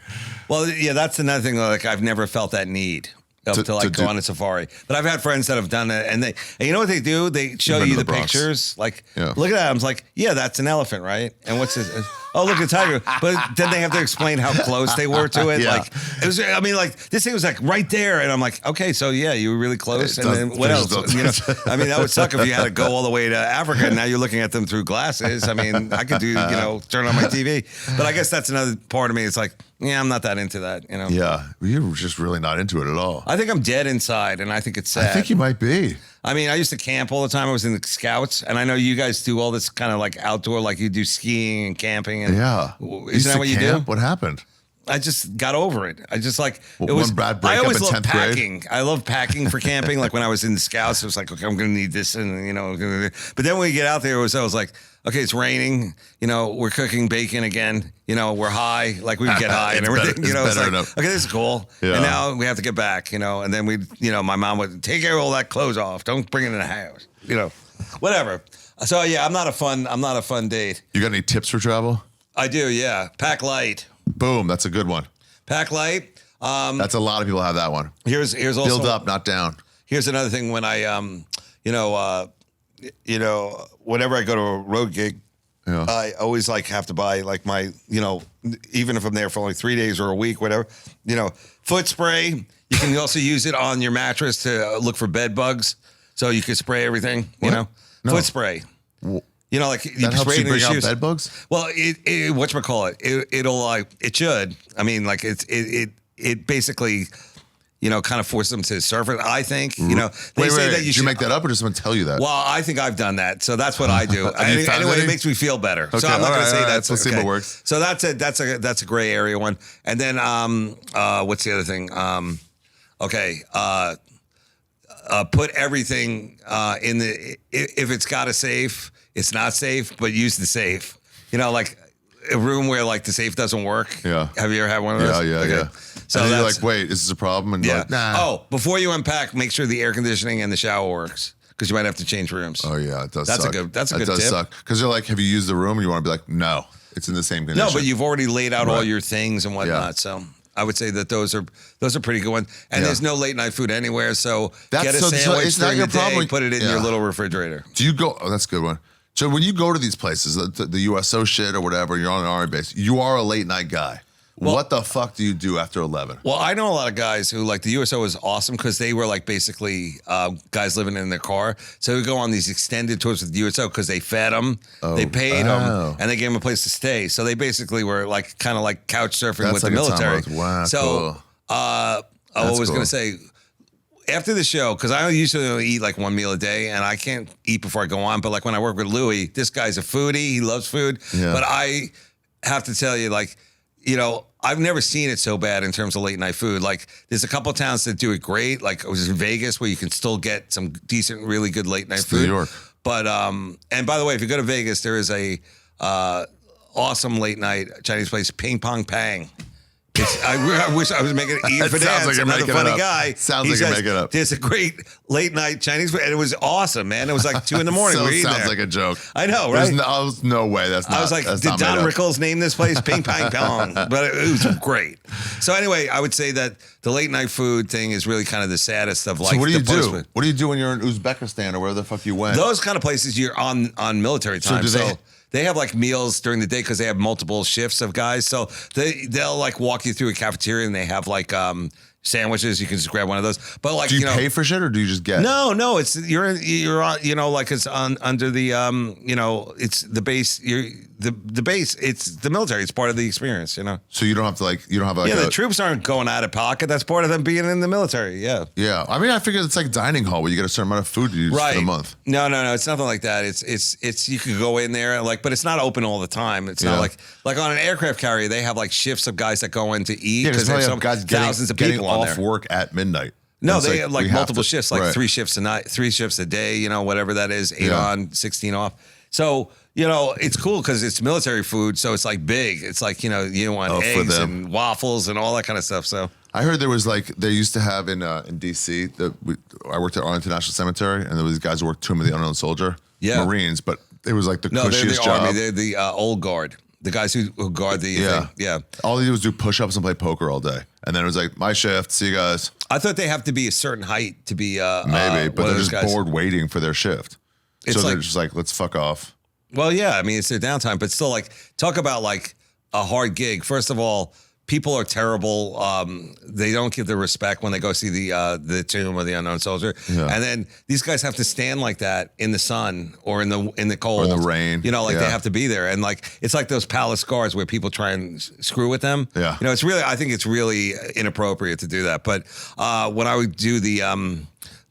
Well, yeah, that's another thing. Like, I've never felt that need to like go on a safari. But I've had friends that have done it, and you know what they do? They show
Been to
you
the
the
Bronx.
pictures. Like,
Yeah.
look at that. I was like, yeah, that's an elephant, right? And what's this? Oh, look at a tiger. But then they have to explain how close they were to it.
Yeah.
Like, it was. I mean, like this thing was like right there, and I'm like, okay, so yeah, you were really close.
It
And
does-
then what else?
does-
You know, I mean, that would suck if you had to go all the way to Africa, and now you're looking at them through glasses. I mean, I could do, you know, turn on my TV. But I guess that's another part of me. It's like, yeah, I'm not that into that. You know.
Yeah, you were just really not into it at all.
I think I'm dead inside, and I think it's sad.
I think you might be.
I mean, I used to camp all the time. I was in the Scouts, and I know you guys do all this kind of like outdoor, like you do skiing and camping. And
Yeah.
isn't that what you do?
What happened?
I just got over it. I just like it
One
was.
bad
I
breakup
always
in
loved
10th grade?
packing. I love packing for camping. Like when I was in the Scouts, it was like, okay, I'm going to need this, and But then when we get out there, I was like, okay, it's raining. We're cooking bacon again. We're high. Like we get high and everything. It's like,
enough.
okay, this is cool.
Yeah.
And now we have to get back. And then my mom would take all that clothes off. Don't bring it in the house. Whatever. So yeah, I'm not a fun date.
You got any tips for travel?
I do. Yeah, pack light.
Boom, that's a good one.
Pack light.
That's a lot of people have that one.
Here's also
Build up, not down.
Here's another thing when I whenever I go to a road gig,
Yeah.
I always have to buy like my even if I'm there for only 3 days or a week, whatever, foot spray. You can also use it on your mattress to look for bed bugs, so you can spray everything.
No.
Foot spray. Like you
That helps
spray
you
it in your
bring out
shoes.
bed bugs?
Well, whatchamacallit, it'll it should. I mean, like it basically, kind of force them to surf it. I think, they say that you
Did
should
you make that up or did someone tell you that?
Well, I think I've done that, so that's what I do.
you found
Anyway,
any?
it makes me feel better. So
Okay,
I'm not
all
going to
right,
say
all right.
that's
Let's see what works.
So that's it. That's a gray area one. And then what's the other thing? Put everything in the if it's got a safe, it's not safe, but use the safe. Like a room where like the safe doesn't work.
Yeah.
Have you ever had one of those?
Yeah.
Okay. So
and then you're
that's
like, wait, is this a problem? And you're
yeah.
like, nah.
Oh, before you unpack, make sure the air conditioning and the shower works because you might have to change rooms.
Oh yeah, it does
That's a
suck.
good- that's a
That
good
does
tip.
suck. Because you're like, have you used the room? And you want to be like, no, it's in the same condition.
No, but you've already laid out all
Right.
your things and whatnot.
Yeah.
So I would say that those are pretty good ones. And
Yeah.
there's no late night food anywhere. So
That's
get a
so
sandwich
it's not
during
your
the day,
problem.
put it in
Yeah.
your little refrigerator.
Do you go? Oh, that's a good one. So when you go to these places, the USO shit or whatever, you're on an army base. You are a late night guy. What the fuck do you do after 11?
Well, I know a lot of guys who like the USO is awesome because they were like basically guys living in their car. So we go on these extended tours with the USO because they fed them, they paid them, and they gave them a place to stay. So they basically were like kind of like couch surfing
That's
with
like
the
a time
military.
wow,
So
cool.
I
That's
was
cool.
going to say, after the show, because I usually only eat like one meal a day, and I can't eat before I go on. But like when I work with Louis, this guy's a foodie. He loves food.
Yeah.
But I have to tell you, like, I've never seen it so bad in terms of late night food. Like, there's a couple of towns that do it great. Like, I was in Vegas where you can still get some decent, really good late night food.
New York.
But and by the way, if you go to Vegas, there is a awesome late night Chinese place, Ping Pong Pang. I wish I was making it Ian
It sounds
Fidance,
like you're
another
making it
funny
up.
guy.
Sounds
He
like you're
says,
making it up.
There's a great late night Chinese food, and it was awesome, man. It was like 2 a.m.
So
We're eating
sounds
there.
like a joke.
I know, right?
There's no way that's not.
I was like,
that's
did
not made
Don
up.
Rickles name this place Ping Pong Pong? But it was great. So anyway, I would say that the late night food thing is really kind of the saddest of like
So what do you
the
do?
postman.
What do you do when you're in Uzbekistan or wherever the fuck you went?
Those kind of places you're on military time.
do
So,
they-
they have like meals during the day because they have multiple shifts of guys. So they'll like walk you through a cafeteria and they have like sandwiches. You can just grab one of those. But like
do you pay for shit or do you just get?
No, it's you're on like it's on under the it's the base. You're the base. It's the military. It's part of the experience.
So you don't have to you don't have like
The troops aren't going out of pocket. That's part of them being in the military. Yeah.
Yeah, I mean, I figured it's like dining hall where you get a certain amount of food to use for the month.
No, it's nothing like that. It's you could go in there but it's not open all the time. It's not like on an aircraft carrier they have like shifts of guys that go in to eat
because
there's
have guys
thousands of
getting
people on
off
there.
work at midnight.
No,
And
they
it's
have like
we have
multiple
to-
shifts, like
right.
3 shifts a night, 3 shifts a day, whatever that is, 8
Yeah.
on, 16 off. So, it's cool because it's military food. So it's like big. It's like, you want
for
eggs
them.
and waffles and all that kind of stuff. So
I heard there was they used to have in DC I worked at Arlington National Cemetery and there was guys who worked Tomb of the Unknown Soldier,
Yeah.
Marines, but it was like the
no, they're the
cushiest job.
army. They're the old guard, the guys who guard the thing. Yeah.
All they do was do push-ups and play poker all day, and then it was like my shift. See you guys.
I thought they have to be a certain height to be
Maybe, but
one
they're
of those
just
guys.
bored waiting for their shift.
It's
So they're
like-
just like, let's fuck off.
Well, yeah, I mean, it's their downtime, but still, like, talk about like a hard gig. First of all, people are terrible. They don't give the respect when they go see the Tomb of the Unknown Soldier,
Yeah.
and then these guys have to stand like that in the sun or in the cold
Or in the rain.
They
Yeah.
have to be there, and like it's like those palace guards where people try and screw with them.
Yeah.
I think it's really inappropriate to do that. But when I would do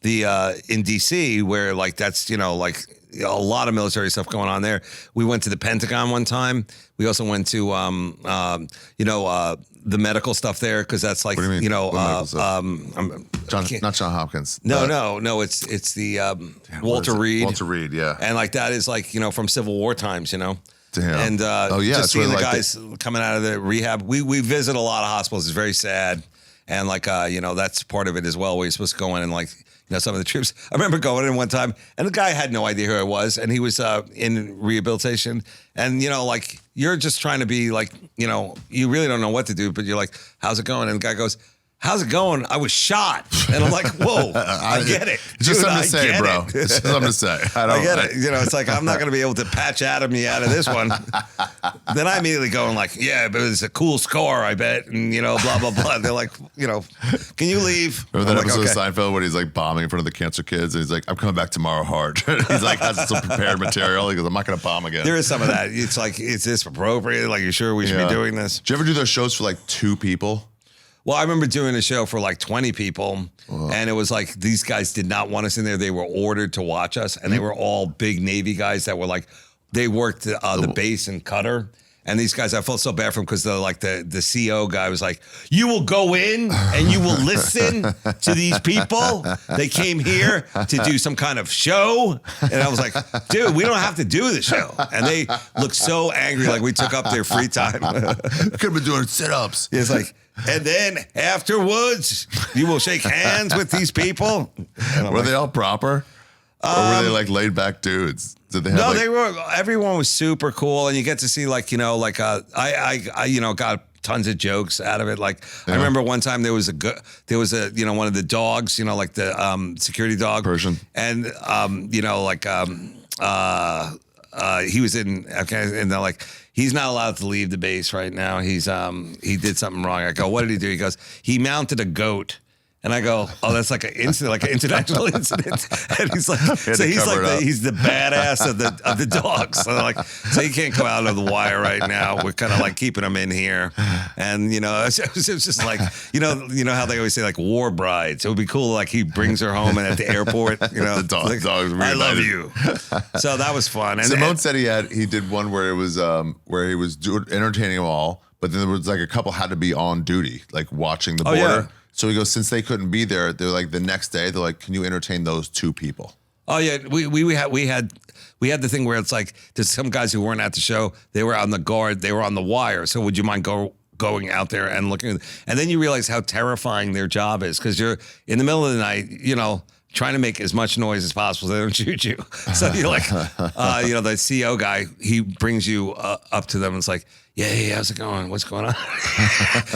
in DC where like that's like a lot of military stuff going on there. We went to the Pentagon one time. We also went to the medical stuff there because that's like
What do you mean?
not
John Hopkins.
No. It's the Walter Reed.
Walter Reed, yeah.
And like that is like from Civil War times,
Damn.
And just seeing the
like
guys coming out of the rehab. We visit a lot of hospitals. It's very sad, and like that's part of it as well. Where you're supposed to go in and like some of the troops. I remember going in one time, and the guy had no idea who I was, and he was in rehabilitation, and like you're just trying to be like you really don't know what to do, but you're like, how's it going? And the guy goes, how's it going? I was shot. And I'm like, whoa, I get it.
It's just
Dude,
something to say, bro. It's just something to say.
I get it. It's like, I'm not going to be able to patch me out of this one. Then I immediately go and like, yeah, but it's a cool scar, I bet. And, blah, blah, blah. They're like, can you leave?
Remember that episode of Seinfeld when he's like bombing in front of the cancer kids? And he's like, I'm coming back tomorrow hard. He's like, has some prepared material. He goes, I'm not going to bomb again.
There is some of that. It's like, is this appropriate? Like, you sure we should be doing this?
Do you ever do those shows for like 2 people?
Well, I remember doing a show for like 20 people, and it was like these guys did not want us in there. They were ordered to watch us, and they were all big Navy guys that were like, they worked the base and cutter. And these guys, I felt so bad for them because the CO guy was like, you will go in and you will listen to these people. They came here to do some kind of show. And I was like, dude, we don't have to do the show. And they looked so angry, like we took up their free time.
Could have been doing sit-ups.
It's like, and then afterwards, you will shake hands with these people.
Were they all proper? Or were they like laid back dudes? Did they have
they were. Everyone was super cool, and you get to see I got tons of jokes out of it. Like I remember one time there was a one of the dogs, like the security dog
Persian,
and he was in Afghanistan, and they're like, he's not allowed to leave the base right now. He did something wrong. I go, what did he do? He goes, he mounted a goat. And I go, oh, that's like an incident, like an international incident. And he's like, he's the badass of the dogs. So he can't come out of the wire right now. We're kind of like keeping him in here. And it was just like, how they always say like war brides. It would be cool like he brings her home and at the airport,
the dog's really
I love you. So that was fun. And
Simone said he did one where it was where he was entertaining them all, but then there was like a couple had to be on duty, like watching the border.
Yeah.
So he goes, since they couldn't be there, they're like the next day, they're like, can you entertain those 2 people?
Oh yeah, we had the thing where it's like there's some guys who weren't at the show, they were on the guard, they were on the wire. So would you mind going out there and looking? And then you realize how terrifying their job is because you're in the middle of the night, trying to make as much noise as possible so they don't shoot you. So you're like, the CO guy, he brings you up to them and it's like, yeah, hey, how's it going? What's going on?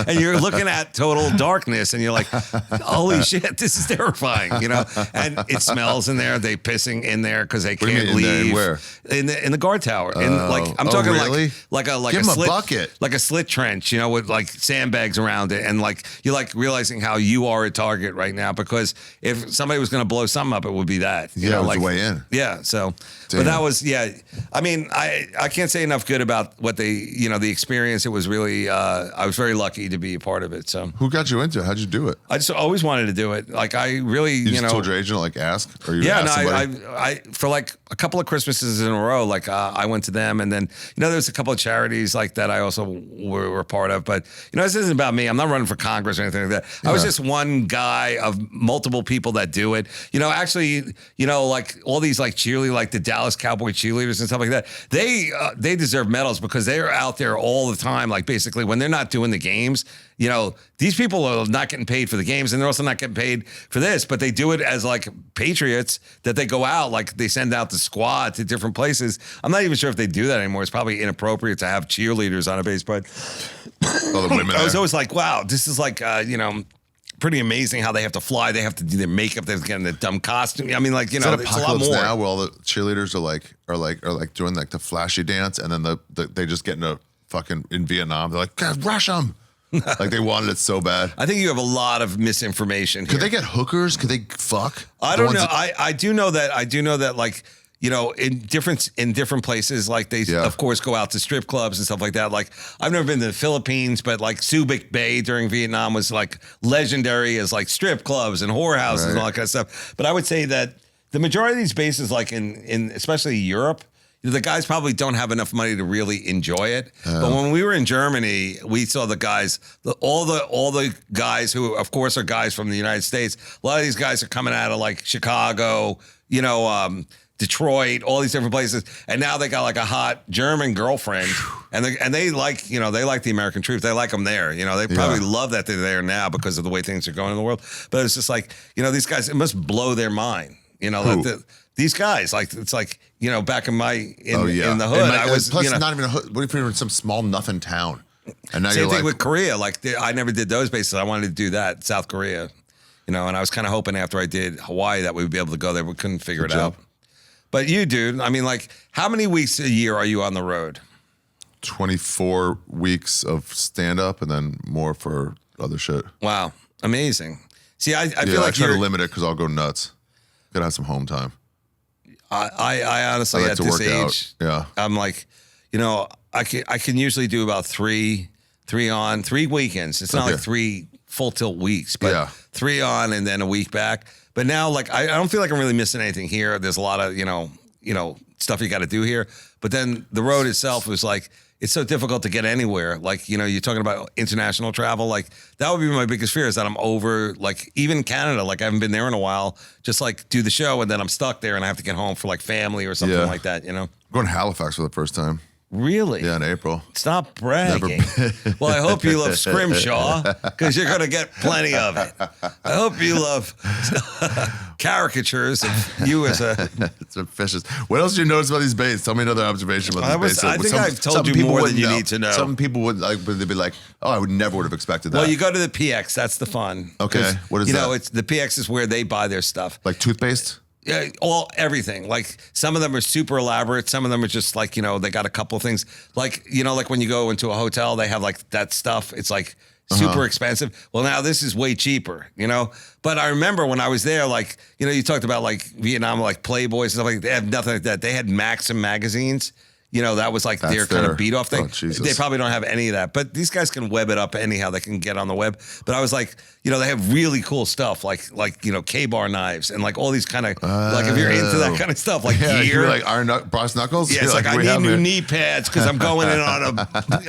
And you're looking at total darkness and you're like, holy shit, this is terrifying, And it smells in there. They pissing in there because they can't leave.
Where?
In the guard tower. I'm talking
really?
like a
Give him
slit,
a bucket.
like a slit trench, with like sandbags around it. And like you're like realizing how you are a target right now because if somebody was going to blow something up, it would be that.
It was the way in.
Yeah. So, but that was, I mean, I can't say enough good about what they, the experience. It was really, I was very lucky to be a part of it. So
who got you into it? How'd you do it?
I just always wanted to do it. Like I really,
you just told your agent like ask or you
I for like a couple of Christmases in a row, like I went to them and then, there's a couple of charities like that I also were part of, but this isn't about me. I'm not running for Congress or anything like that. Yeah. I was just one guy of multiple people that do it. Actually, like all these like cheerleaders, like the Dallas Cowboy cheerleaders and stuff like that, they deserve medals because they're out there all the time. Like basically when they're not doing the games, these people are not getting paid for the games and they're also not getting paid for this, but they do it as like patriots that they go out, like they send out the squad to different places. I'm not even sure if they do that anymore. It's probably inappropriate to have cheerleaders on a base, but
all the women
I was always like, wow, this is like, pretty amazing how they have to fly. They have to do their makeup. They're getting the dumb costume. I mean, like, it's a lot more.
Now where all the cheerleaders are like doing like the flashy dance and then they just get into fucking in Vietnam. They're like, God, rush them. Like they wanted it so bad.
I think you have a lot of misinformation here.
Could they get hookers? Could they fuck?
I don't know. I do know that like, you know, in different places, like they of course go out to strip clubs and stuff like that. Like I've never been to the Philippines, but like Subic Bay during Vietnam was like legendary as like strip clubs and whorehouses and all that kind of stuff. But I would say that the majority of these bases, like in especially Europe, the guys probably don't have enough money to really enjoy it. But when we were in Germany, we saw the guys, all the guys who, of course, are guys from the United States. A lot of these guys are coming out of like Chicago, you know, Detroit, all these different places, and now they got like a hot German girlfriend, and they like, you know, they like the American truth. They like them there, you know. They probably love that they're there now because of the way things are going in the world. But it's just like, you know, these guys, it must blow their mind, you know, that these guys, like it's like, you know, back in in the hood, I was
plus
you know,
not even a hood. What if you're in some small nothing town? And now
same
you're
thing
like,
with Korea. Like I never did those bases. I wanted to do that, South Korea, you know, and I was kind of hoping after I did Hawaii that we would be able to go there. We couldn't figure it out. But you, dude, I mean, like, how many weeks a year are you on the road?
24 weeks of stand up and then more for other shit.
Wow. Amazing. See, I feel
I
like
try to limit it because I'll go nuts. Gotta have some home time.
I honestly,
like
at
to
this
work
age,
out.
I'm like, you know, I can usually do about three weekends. It's not like 3 full tilt weeks, but 3 on and then a week back. But now, like, I don't feel like I'm really missing anything here. There's a lot of, you know, stuff you got to do here. But then the road itself was like, it's so difficult to get anywhere. Like, you know, you're talking about international travel. Like, that would be my biggest fear is that I'm over, like, even Canada. Like, I haven't been there in a while. Just, like, do the show, and then I'm stuck there, and I have to get home for, like, family or something like that, you know?
I'm going to Halifax for the first time.
Really?
Yeah, in April.
Stop bragging. Well, I hope you love Scrimshaw because you're going to get plenty of it. I hope you love caricatures of you as a...
It's vicious. What else did you notice about these baits? Tell me another observation about these baits.
I think I've told you more than you need to know.
Some people would like, they'd be like, oh, I would never have expected that.
Well, you go to the PX. That's the fun.
Okay. What is
that?
You
know, it's the PX is where they buy their stuff.
Like toothpaste?
Yeah, everything. Like some of them are super elaborate. Some of them are just like, you know, they got a couple of things. Like, you know, like when you go into a hotel, they have like that stuff. It's like super expensive. Well, now this is way cheaper, you know? But I remember when I was there, like, you know, you talked about like Vietnam, like Playboys and stuff like that. They have nothing like that. They had Maxim magazines. You know, that was like their kind of beat off thing. They probably don't have any of that, but these guys can web it up anyhow. They can get on the web. But I was like, you know, they have really cool stuff like you know, K-bar knives and like all these kind of like if you're into that kind of stuff, like gear,
like brass knuckles.
Yeah, it's like I need new knee pads because I'm going in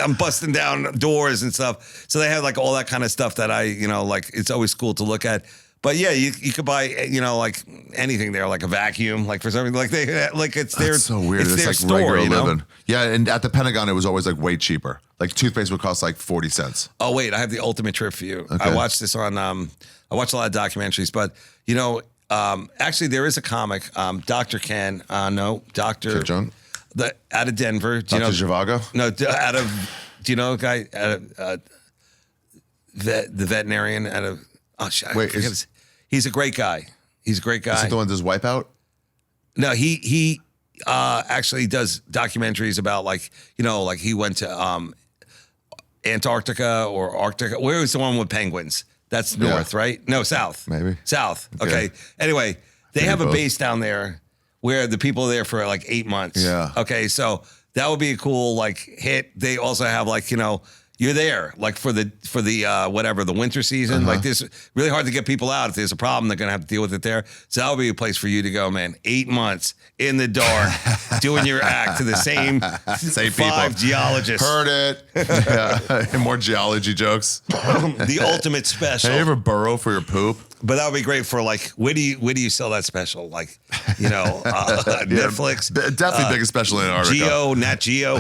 I'm busting down doors and stuff. So they have like all that kind of stuff that I, you know, like it's always cool to look at. But yeah, you could buy, you know, like anything there, like a vacuum, like for something like it's their.
That's so weird.
It's their
like
store,
regular
you know?
living. Yeah, and at the Pentagon, it was always like way cheaper. Like toothpaste would cost like 40 cents.
Oh wait, I have the ultimate trip for you. Okay. I watched this on. I watched a lot of documentaries, but you know, actually, there is a comic, Dr. Ken. No, Dr.
Jung?
Out of Denver. Do
Dr.
you know?
Zhivago?
No, out of. Do you know a guy? The veterinarian out of. Oh, wait, he's a great guy. He's a great guy.
Is it the one that does Wipeout?
No, he actually does documentaries about like, you know, like he went to Antarctica or Arctica. Where was the one with penguins? That's north, right? No, south.
Maybe.
South. Okay. Anyway, they have a base down there where the people are there for like 8 months.
Yeah.
Okay, so that would be a cool like hit. They also have like, you know, you're there like for the whatever the winter season. Like this really hard to get people out. If there's a problem, they're gonna have to deal with it there. So that would be a place for you to go, man. 8 months in the dark, doing your act to the same 5
people.
Geologists.
Heard it. Yeah. More geology jokes.
The ultimate special.
Have you ever burrow for your poop?
But that would be great for like where do you sell that special? Like, you know, Netflix.
Definitely biggest special in Antarctica.
Nat Geo.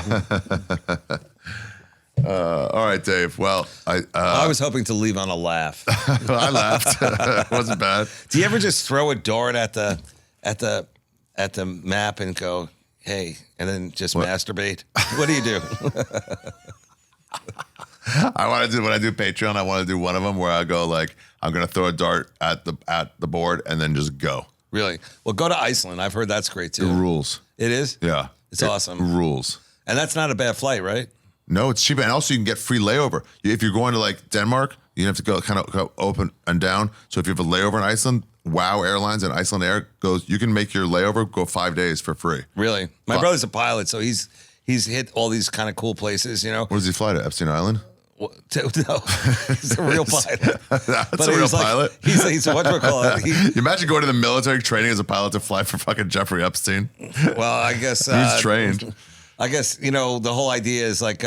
All right, Dave. Well,
I was hoping to leave on a laugh.
I laughed. It wasn't bad.
Do you ever just throw a dart at the map and go, "Hey," and then just masturbate? What do you do?
I want to do when I do Patreon. I want to do one of them where I go like, I'm gonna throw a dart at the board and then just go.
Really? Well, go to Iceland. I've heard that's great too.
It rules.
It is?
Yeah.
It's awesome.
Rules.
And that's not a bad flight, right?
No, it's cheap, and also you can get free layover. If you're going to like Denmark, you have to go kind of go open and down. So if you have a layover in Iceland, WOW Airlines and Iceland Air goes, you can make your layover go 5 days for free.
Really? My brother's a pilot, so he's hit all these kind of cool places, you know.
Where does he fly to? Epstein Island?
No, he's a real pilot.
That's a real pilot.
He's what we call it.
You imagine going to the military training as a pilot to fly for fucking Jeffrey Epstein.
Well, I guess
who's trained.
I guess the whole idea is like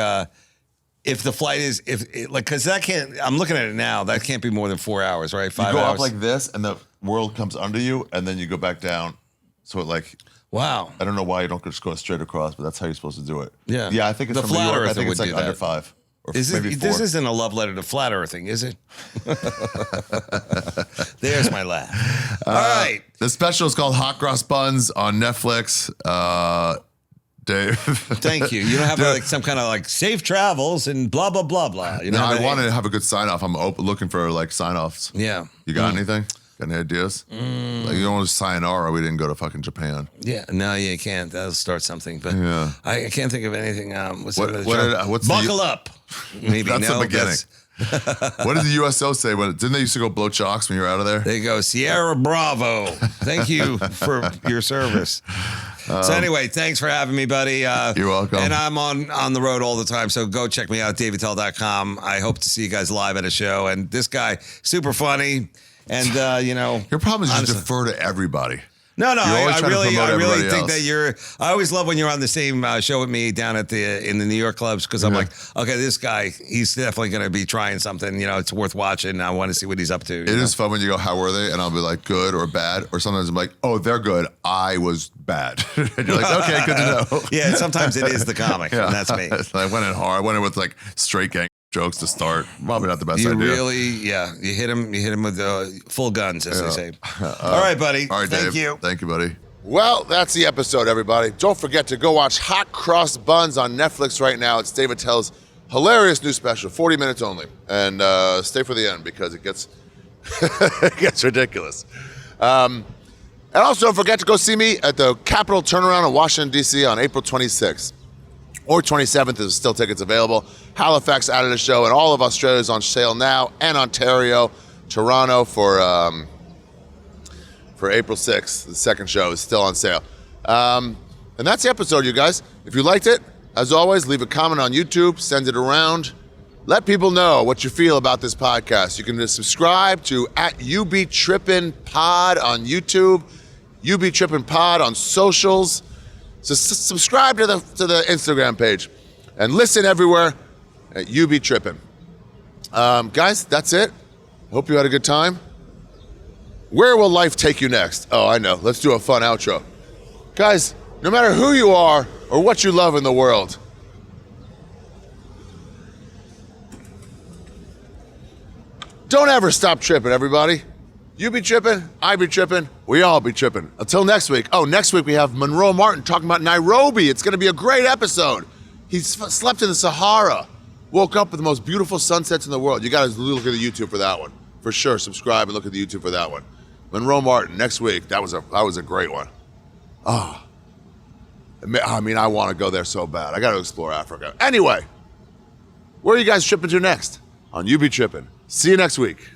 if the flight is because that can't. I'm looking at it now. That can't be more than 4 hours, right? 5 hours.
You go up like this, and the world comes under you, and then you go back down. So it like.
Wow.
I don't know why you don't just go straight across, but that's how you're supposed to do it.
Yeah.
Yeah, I think it's
the
from New
flat
York. I
earther
think it's
would
like
do
under
that.
5. Or
Is
maybe
it,
4.
this isn't a love letter to flat earthing, is it? There's my laugh. All right.
The special is called Hot Cross Buns on Netflix. Dave.
Thank you. You don't have like some kind of like safe travels and blah, blah, blah, blah. You know
No,
what
I wanted to have a good sign off. I'm looking for like sign offs.
Yeah.
You got anything? Got any ideas? Like you don't want to sayonara. We didn't go to fucking Japan.
Yeah. No, you can't. That'll start something. But
Yeah.
I can't think of anything. What's
what's
Buckle up. Maybe.
That's
no,
the beginning. What did the USO say? Didn't they used to go blow chocks when you were out of there?
There you go. Sierra Bravo. Thank you for your service. So anyway, thanks for having me, buddy.
You're welcome.
And I'm on the road all the time, so go check me out, davidtell.com. I hope to see you guys live at a show. And this guy, super funny. And,
Your problem is you
honestly,
defer to everybody.
No,
You're always
I
trying to
really
promote everybody
think
else.
that I always love when you're on the same show with me down in the New York clubs because I'm like, okay, this guy, he's definitely going to be trying something. It's worth watching. I want to see what he's up to.
It is fun when you go, how were they? And I'll be like, good or bad. Or sometimes I'm like, oh, they're good. I was bad. And you're like, okay, good to know.
Yeah, sometimes it is the comic, and that's me.
I went in hard. I went in with like straight gang jokes to start. Probably not the best
You
idea.
really, you hit him with full guns, as they say. All right, buddy.
All right,
Thank
Dave.
you.
Thank you, buddy.
Well, that's the episode, everybody. Don't forget to go watch Hot Cross Buns on Netflix right now. It's Dave Attell's hilarious new special, 40 minutes only. And stay for the end because it gets it gets ridiculous. And also don't forget to go see me at the Capitol Turnaround in Washington, D.C. on April 26th. Or 27th, there's still tickets available. Halifax added a show, and all of Australia is on sale now, and Ontario, Toronto for April 6th. The second show is still on sale. And that's the episode, you guys. If you liked it, as always, leave a comment on YouTube, send it around. Let people know what you feel about this podcast. You can just subscribe to You Be Trippin Pod on YouTube, You Be Trippin Pod on socials. So subscribe to the Instagram page and listen everywhere at You Be Trippin. Guys, that's it. Hope you had a good time. Where will life take you next? Oh, I know. Let's do a fun outro. Guys, no matter who you are or what you love in the world, don't ever stop tripping, everybody. You be tripping, I be tripping, we all be tripping. Until next week. Oh, next week we have Monroe Martin talking about Nairobi. It's going to be a great episode. He slept in the Sahara, woke up with the most beautiful sunsets in the world. You got to look at the YouTube for that one. For sure, subscribe and look at the YouTube for that one. Monroe Martin, next week. That was a great one. Oh, I mean, I want to go there so bad. I got to explore Africa. Anyway, where are you guys tripping to next? On You Be Trippin'. See you next week.